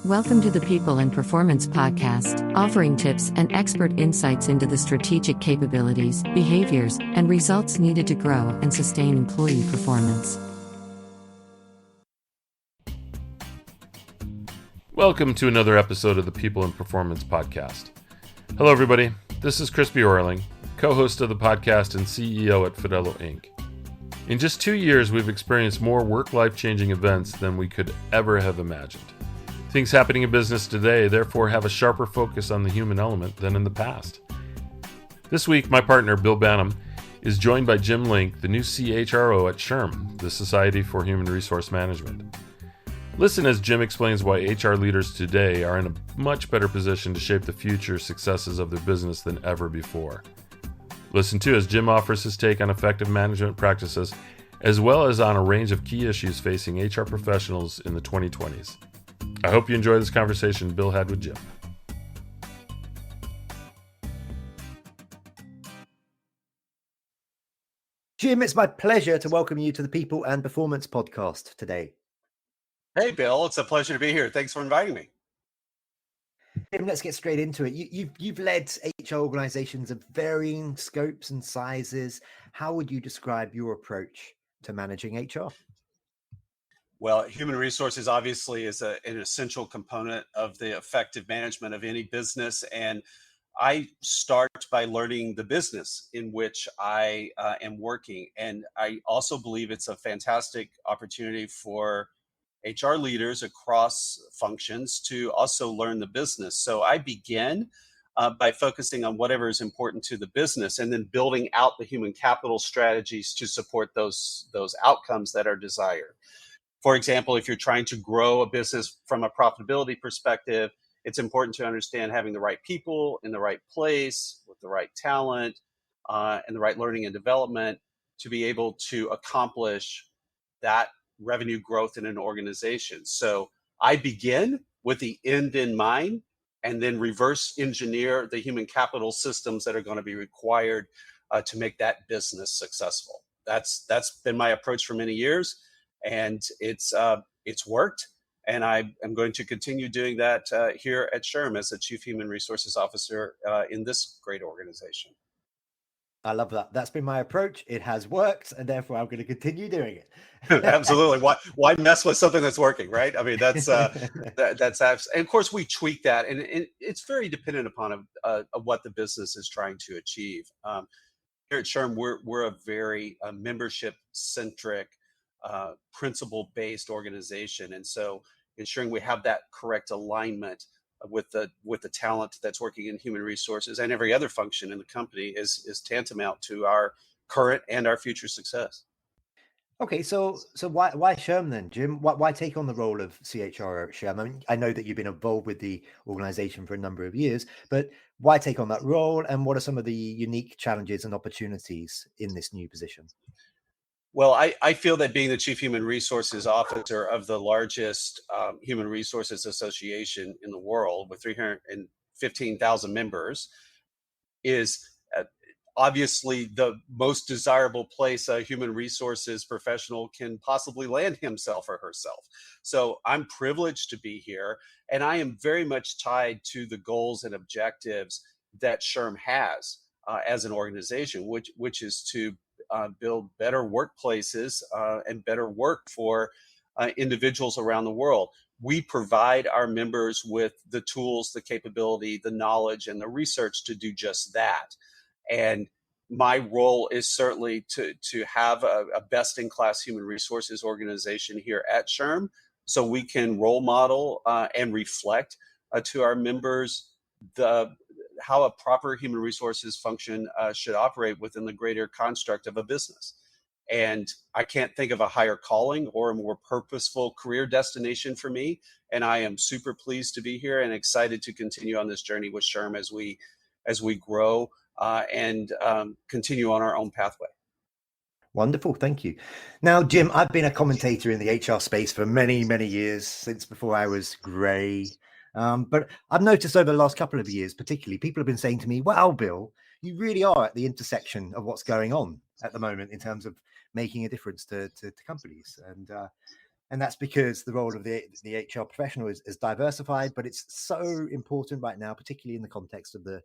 Welcome to the People and Performance Podcast, offering tips and expert insights into the strategic capabilities, behaviors, and results needed to grow and sustain employee performance. Welcome to another episode of the People and Performance Podcast. Hello, everybody. This is Crispy Orling, co-host of the podcast and CEO at Fidello Inc. In just 2 years, we've experienced more work-life changing events than we could ever have imagined. Things happening in business today, therefore, have a sharper focus on the human element than in the past. This week, my partner, Bill Banham, is joined by Jim Link, the new CHRO at SHRM, the Society for Human Resource Management. Listen as Jim explains why HR leaders today are in a much better position to shape the future successes of their business than ever before. Listen too as Jim offers his take on effective management practices, as well as on a range of key issues facing HR professionals in the 2020s. I hope you enjoy this conversation Bill had with Jim. Jim, it's my pleasure to welcome you to the People and Performance Podcast today. Hey, Bill, it's a pleasure to be here. Thanks for inviting me. Jim, let's get straight into it. You've led HR organizations of varying scopes and sizes. How would you describe your approach to managing HR? Well, human resources obviously is an essential component of the effective management of any business. And I start by learning the business in which I am working. And I also believe it's a fantastic opportunity for HR leaders across functions to also learn the business. So I begin by focusing on whatever is important to the business and then building out the human capital strategies to support those outcomes that are desired. For example, if you're trying to grow a business from a profitability perspective, it's important to understand having the right people in the right place with the right talent and the right learning and development to be able to accomplish that revenue growth in an organization. So I begin with the end in mind and then reverse engineer the human capital systems that are going to be required to make that business successful. That's been my approach for many years. And it's worked, and I am going to continue doing that here at SHRM as the Chief Human Resources Officer in this great organization. I love that. That's been my approach. It has worked, and therefore I'm going to continue doing it. Absolutely. Why mess with something that's working, right? I mean, that's and of course we tweak that, and it's very dependent upon what the business is trying to achieve. Here at SHRM, we're a very membership-centric, principle-based organization, and so ensuring we have that correct alignment with the talent that's working in human resources and every other function in the company is tantamount to our current and our future success. Okay, so why SHRM then, Jim? Why take on the role of CHRO at SHRM? I mean, I know that you've been involved with the organization for a number of years, but why take on that role, and what are some of the unique challenges and opportunities in this new position? Well, I feel that being the Chief Human Resources Officer of the largest human resources association in the world with 315,000 members is obviously the most desirable place a human resources professional can possibly land himself or herself. So I'm privileged to be here, and I am very much tied to the goals and objectives that SHRM has as an organization, which is to build better workplaces and better work for individuals around the world. We provide our members with the tools, the capability, the knowledge, and the research to do just that. And my role is certainly to have a best-in-class human resources organization here at SHRM, so we can role model and reflect to our members how a proper human resources function should operate within the greater construct of a business. And I can't think of a higher calling or a more purposeful career destination for me. And I am super pleased to be here and excited to continue on this journey with SHRM as we grow and continue on our own pathway. Wonderful. Thank you. Now, Jim, I've been a commentator in the HR space for many, many years, since before I was grey. But I've noticed over the last couple of years, particularly, people have been saying to me, wow, Bill, you really are at the intersection of what's going on at the moment in terms of making a difference to companies. And And that's because the role of the HR professional is diversified, but it's so important right now, particularly in the context of the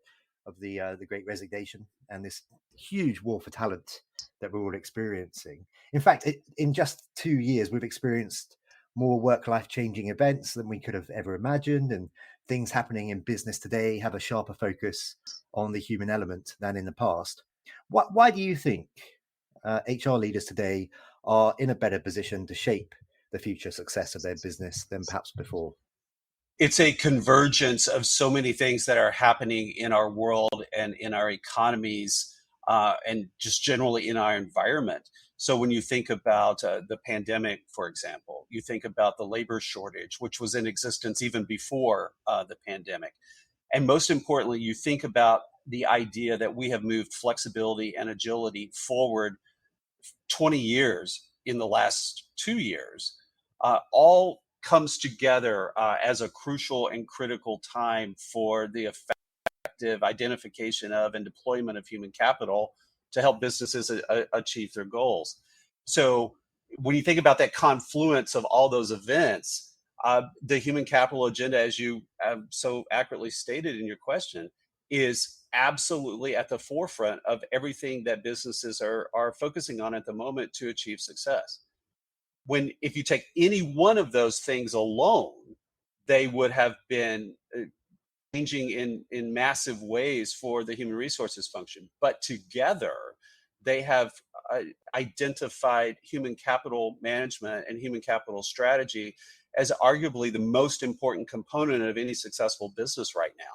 Great Resignation and this huge war for talent that we're all experiencing. In fact, in just 2 years, we've experienced more work-life changing events than we could have ever imagined, and things happening in business today have a sharper focus on the human element than in the past. Why do you think HR leaders today are in a better position to shape the future success of their business than perhaps before? It's a convergence of so many things that are happening in our world and in our economies, and just generally in our environment. So when you think about the pandemic, for example, you think about the labor shortage, which was in existence even before the pandemic. And most importantly, you think about the idea that we have moved flexibility and agility forward 20 years in the last 2 years, all comes together as a crucial and critical time for the effective identification of and deployment of human capital to help businesses achieve their goals. So when you think about that confluence of all those events, the human capital agenda, as you have so accurately stated in your question, is absolutely at the forefront of everything that businesses are focusing on at the moment to achieve success. If you take any one of those things alone, they would have been changing in massive ways for the human resources function. But together, they have identified human capital management and human capital strategy as arguably the most important component of any successful business right now.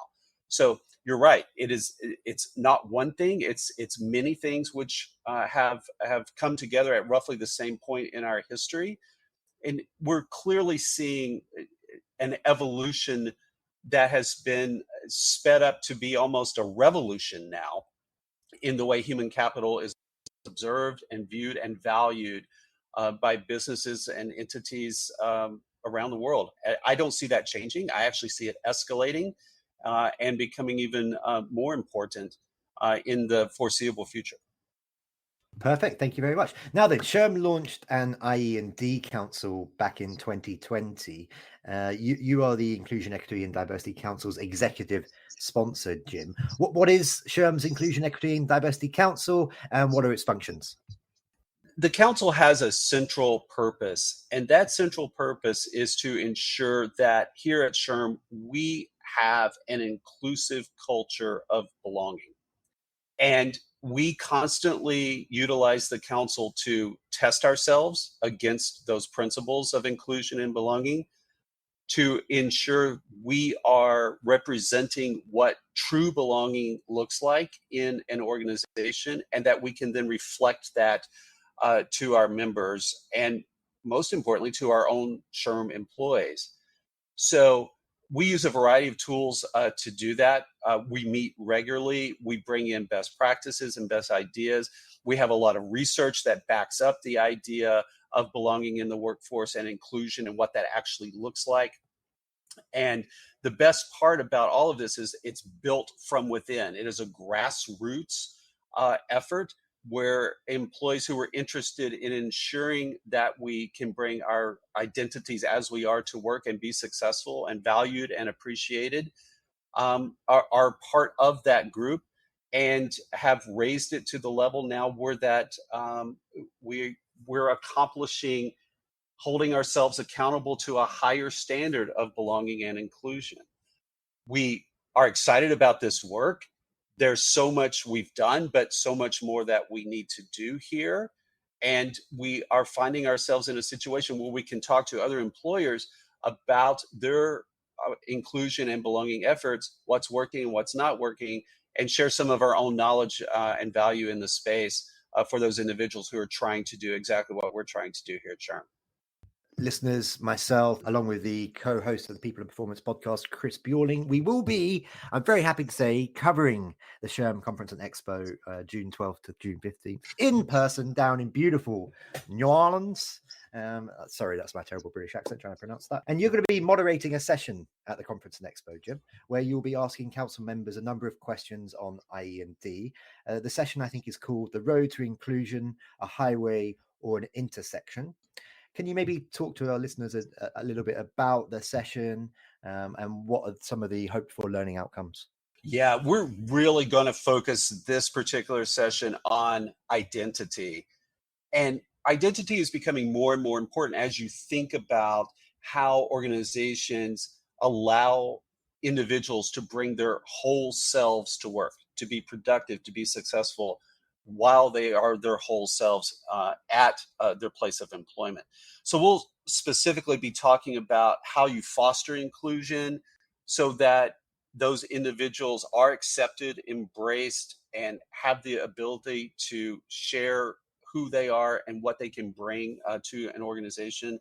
So you're right. It's not one thing. It's many things which have come together at roughly the same point in our history, and we're clearly seeing an evolution that has been sped up to be almost a revolution now in the way human capital is observed and viewed and valued by businesses and entities around the world. I don't see that changing. I actually see it escalating and becoming even more important in the foreseeable future. Perfect. Thank you very much. Now then, SHRM launched an IE&D Council back in 2020. You are the Inclusion, Equity and Diversity Council's executive sponsor, Jim. What is SHRM's Inclusion, Equity and Diversity Council, and what are its functions? The council has a central purpose, and that central purpose is to ensure that here at SHRM, we have an inclusive culture of belonging. And we constantly utilize the council to test ourselves against those principles of inclusion and belonging, to ensure we are representing what true belonging looks like in an organization, and that we can then reflect that to our members, and most importantly, to our own SHRM employees. So we use a variety of tools to do that. We meet regularly. We bring in best practices and best ideas. We have a lot of research that backs up the idea of belonging in the workforce and inclusion and what that actually looks like. And the best part about all of this is it's built from within. It is a grassroots effort where employees who are interested in ensuring that we can bring our identities as we are to work and be successful and valued and appreciated are part of that group, and have raised it to the level now where that we're accomplishing holding ourselves accountable to a higher standard of belonging and inclusion. We are excited about this work. There's so much we've done, but so much more that we need to do here. And we are finding ourselves in a situation where we can talk to other employers about their inclusion and belonging efforts, what's working and what's not working, and share some of our own knowledge and value in the space for those individuals who are trying to do exactly what we're trying to do here at SHRM. Listeners, myself, along with the co-host of the People and Performance podcast, Chris Bjorling, we will be, I'm very happy to say, covering the SHRM Conference and Expo June 12th to June 15th in person down in beautiful New Orleans. Sorry, that's my terrible British accent trying to pronounce that. And you're going to be moderating a session at the Conference and Expo, Jim, where you'll be asking council members a number of questions on IE&D. The session, I think, is called The Road to Inclusion, a Highway or an Intersection. Can you maybe talk to our listeners a little bit about the session and what are some of the hoped for learning outcomes? Yeah, we're really going to focus this particular session on identity. And identity is becoming more and more important as you think about how organizations allow individuals to bring their whole selves to work, to be productive, to be successful while they are their whole selves at their place of employment. So we'll specifically be talking about how you foster inclusion so that those individuals are accepted, embraced, and have the ability to share who they are and what they can bring to an organization.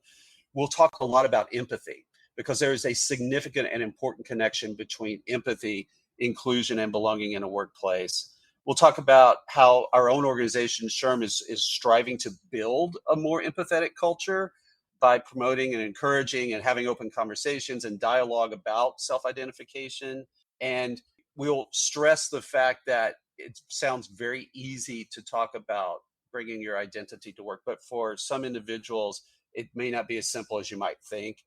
We'll talk a lot about empathy because there is a significant and important connection between empathy, inclusion, and belonging in a workplace. We'll talk about how our own organization, SHRM, is striving to build a more empathetic culture by promoting and encouraging and having open conversations and dialogue about self-identification. And we'll stress the fact that it sounds very easy to talk about bringing your identity to work, but for some individuals, it may not be as simple as you might think,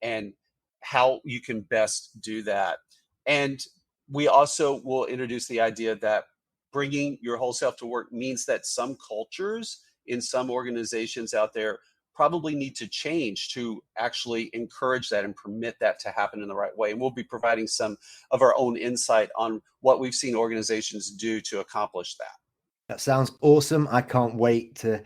and how you can best do that. And we also will introduce the idea that bringing your whole self to work means that some cultures in some organizations out there probably need to change to actually encourage that and permit that to happen in the right way. And we'll be providing some of our own insight on what we've seen organizations do to accomplish that. That sounds awesome. I can't wait to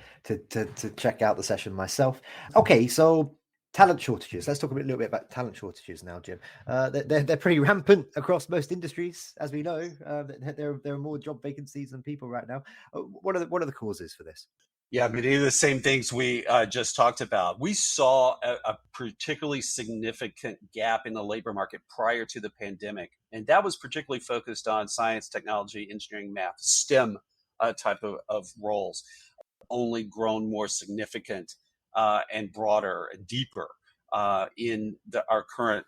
check out the session myself. Okay, so talent shortages. Let's talk a little bit about talent shortages now, Jim. They're pretty rampant across most industries, as we know. There are more job vacancies than people right now. What are the causes for this? Yeah, many of the same things we just talked about. We saw a particularly significant gap in the labor market prior to the pandemic, and that was particularly focused on science, technology, engineering, math, STEM type of roles, only grown more significant and broader and deeper in our current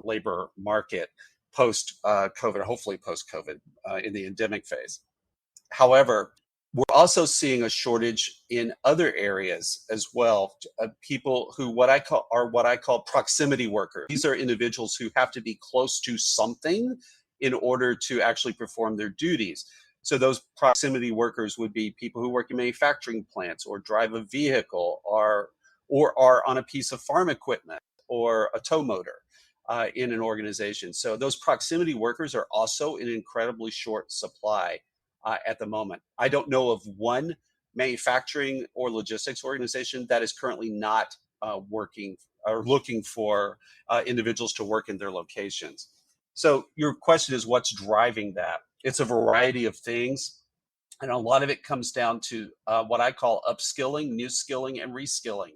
labor market post-COVID, hopefully post-COVID in the endemic phase. However, we're also seeing a shortage in other areas as well. People who what I call proximity workers. These are individuals who have to be close to something in order to actually perform their duties. So those proximity workers would be people who work in manufacturing plants or drive a vehicle or are on a piece of farm equipment or a tow motor in an organization. So those proximity workers are also in incredibly short supply at the moment. I don't know of one manufacturing or logistics organization that is currently not working or looking for individuals to work in their locations. So your question is, what's driving that? It's a variety of things. And a lot of it comes down to what I call upskilling, new skilling, and reskilling.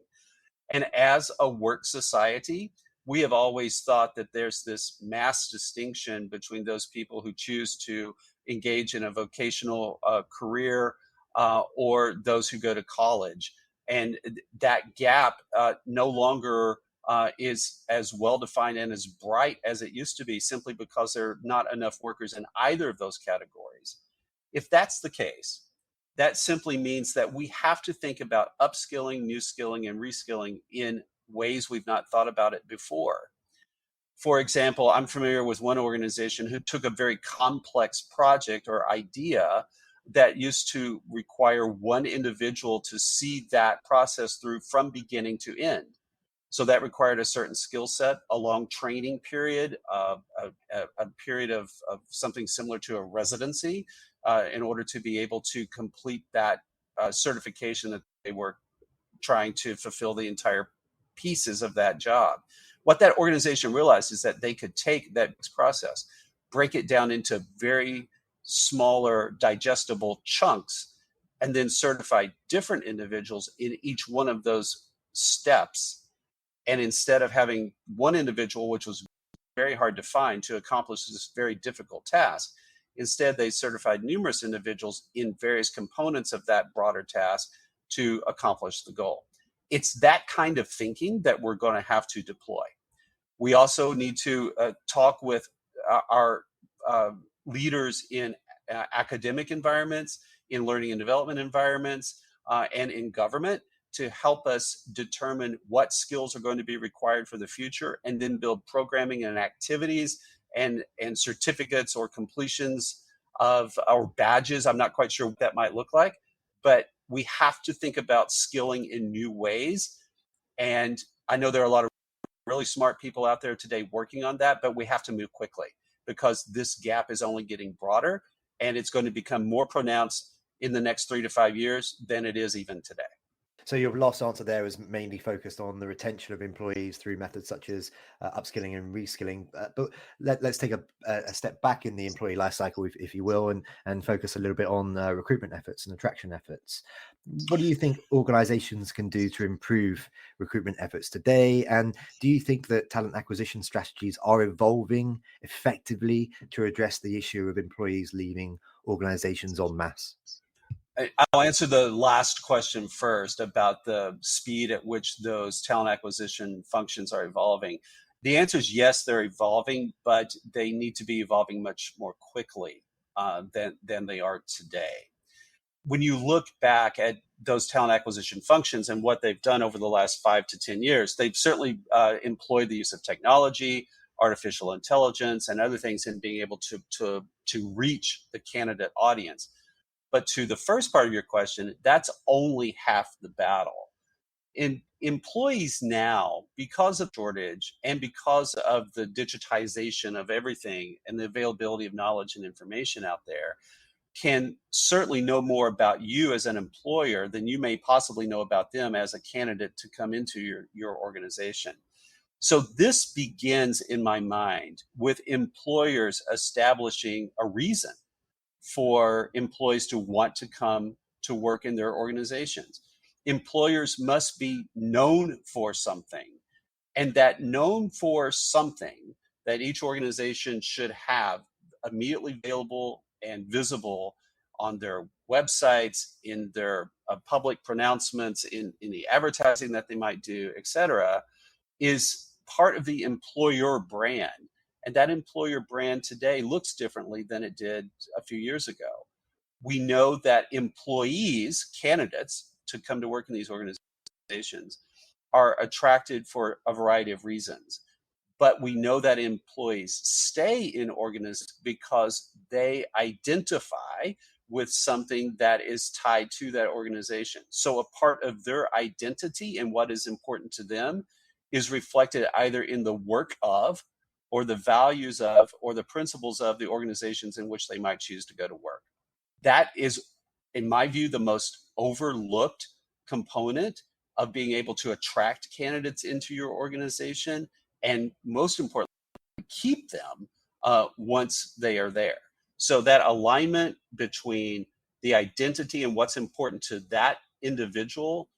And as a work society, we have always thought that there's this mass distinction between those people who choose to engage in a vocational career or those who go to college. And that gap no longer is as well defined and as bright as it used to be, simply because there are not enough workers in either of those categories. If that's the case, that simply means that we have to think about upskilling, new skilling, and reskilling in ways we've not thought about it before. For example, I'm familiar with one organization who took a very complex project or idea that used to require one individual to see that process through from beginning to end. So that required a certain skill set, a long training period, a period of something similar to a residency in order to be able to complete that certification that they were trying to fulfill the entire pieces of that job. What that organization realized is that they could take that process, break it down into very smaller, digestible chunks, and then certify different individuals in each one of those steps. And instead of having one individual, which was very hard to find, to accomplish this very difficult task, instead they certified numerous individuals in various components of that broader task to accomplish the goal. It's that kind of thinking that we're going to have to deploy. We also need to talk with our leaders in academic environments, in learning and development environments, and in government to help us determine what skills are going to be required for the future, and then build programming and activities and certificates or completions of our badges. I'm not quite sure what that might look like, but we have to think about skilling in new ways. And I know there are a lot of really smart people out there today working on that, but we have to move quickly because this gap is only getting broader, and it's going to become more pronounced in the next 3 to 5 years than it is even today. So your last answer there was mainly focused on the retention of employees through methods such as upskilling and reskilling. But let's take a step back in the employee life cycle, if you will, and focus a little bit on recruitment efforts and attraction efforts. What do you think organizations can do to improve recruitment efforts today? And do you think that talent acquisition strategies are evolving effectively to address the issue of employees leaving organizations en masse? I'll answer the last question first about the speed at which those talent acquisition functions are evolving. The answer is yes, they're evolving, but they need to be evolving much more quickly than they are today. When you look back at those talent acquisition functions and what they've done over the last 5 to 10 years, they've certainly employed the use of technology, artificial intelligence, and other things in being able to reach the candidate audience. But to the first part of your question, that's only half the battle. In employees now, because of shortage and because of the digitization of everything and the availability of knowledge and information out there, can certainly know more about you as an employer than you may possibly know about them as a candidate to come into your organization. So this begins, in my mind, with employers establishing a reason for employees to want to come to work in their organizations. Employers must be known for something, and that known for something that each organization should have immediately available and visible on their websites, in their public pronouncements, in the advertising that they might do, et cetera, is part of the employer brand. And that employer brand today looks differently than it did a few years ago. We know that employees, candidates to come to work in these organizations, are attracted for a variety of reasons. But we know that employees stay in organizations because they identify with something that is tied to that organization. So a part of their identity and what is important to them is reflected either in the work of, or the values of, or the principles of the organizations in which they might choose to go to work. That is, in my view, the most overlooked component of being able to attract candidates into your organization, and most importantly, keep them once they are there. So that alignment between the identity and what's important to that individual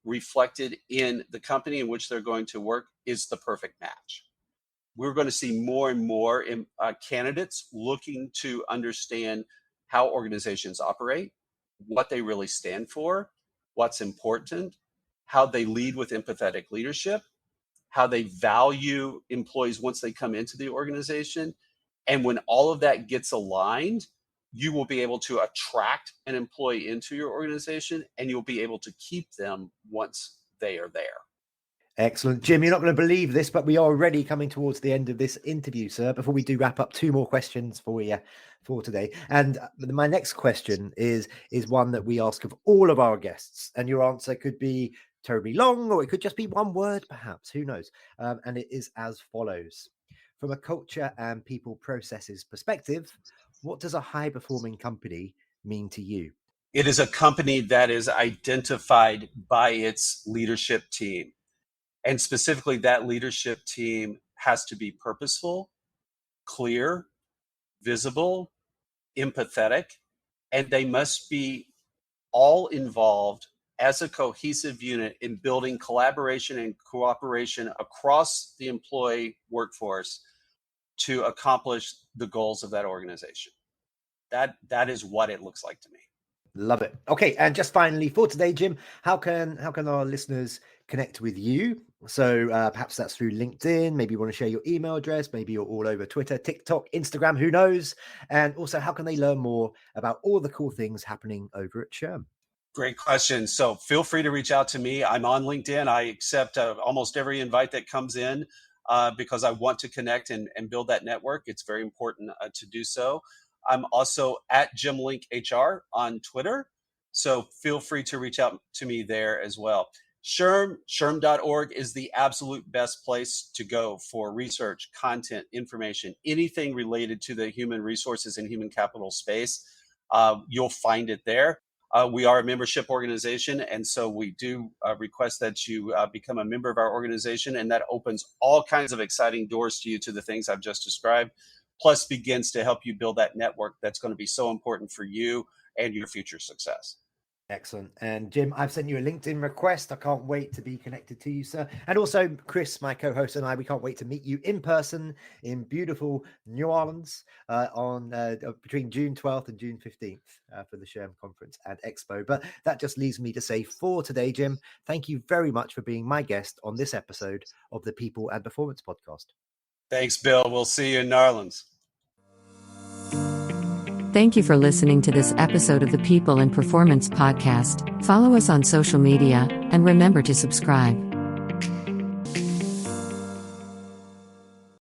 reflected in the company in which they're going to work is the perfect match. We're going to see more and more candidates looking to understand how organizations operate, what they really stand for, what's important, how they lead with empathetic leadership, how they value employees once they come into the organization. And when all of that gets aligned, you will be able to attract an employee into your organization, and you'll be able to keep them once they are there. Excellent. Jim, you're not going to believe this, but we are already coming towards the end of this interview, sir. Before we do wrap up, 2 more questions for you for today. And my next question is one that we ask of all of our guests. And your answer could be terribly long, or it could just be one word, perhaps. Who knows? And it is as follows. From a culture and people processes perspective, what does a high-performing company mean to you? It is a company that is identified by its leadership team. And specifically, that leadership team has to be purposeful, clear, visible, empathetic, and they must be all involved as a cohesive unit in building collaboration and cooperation across the employee workforce to accomplish the goals of that organization. That is what it looks like to me. Love it. Okay, and just finally for today, Jim, how can our listeners connect with you? So perhaps that's through LinkedIn. Maybe you want to share your email address. Maybe you're all over Twitter, TikTok, Instagram, who knows? And also, how can they learn more about all the cool things happening over at SHRM? Great question. So feel free to reach out to me. I'm on LinkedIn. I accept almost every invite that comes in because I want to connect and build that network. It's very important to do so. I'm also at JimLinkHR on Twitter. So feel free to reach out to me there as well. SHRM.org is the absolute best place to go for research, content, information, anything related to the human resources and human capital space. You'll find it there. We are a membership organization, and so we do request that you become a member of our organization, and that opens all kinds of exciting doors to you to the things I've just described, plus begins to help you build that network that's going to be so important for you and your future success. Excellent. And Jim, I've sent you a LinkedIn request. I can't wait to be connected to you, sir. And also Chris, my co-host, and I, we can't wait to meet you in person in beautiful New Orleans on between June 12th and June 15th for the SHRM Conference and Expo. But that just leaves me to say for today, Jim, thank you very much for being my guest on this episode of the People and Performance Podcast. Thanks, Bill. We'll see you in New Orleans. Thank you for listening to this episode of the People and Performance Podcast. Follow us on social media and remember to subscribe.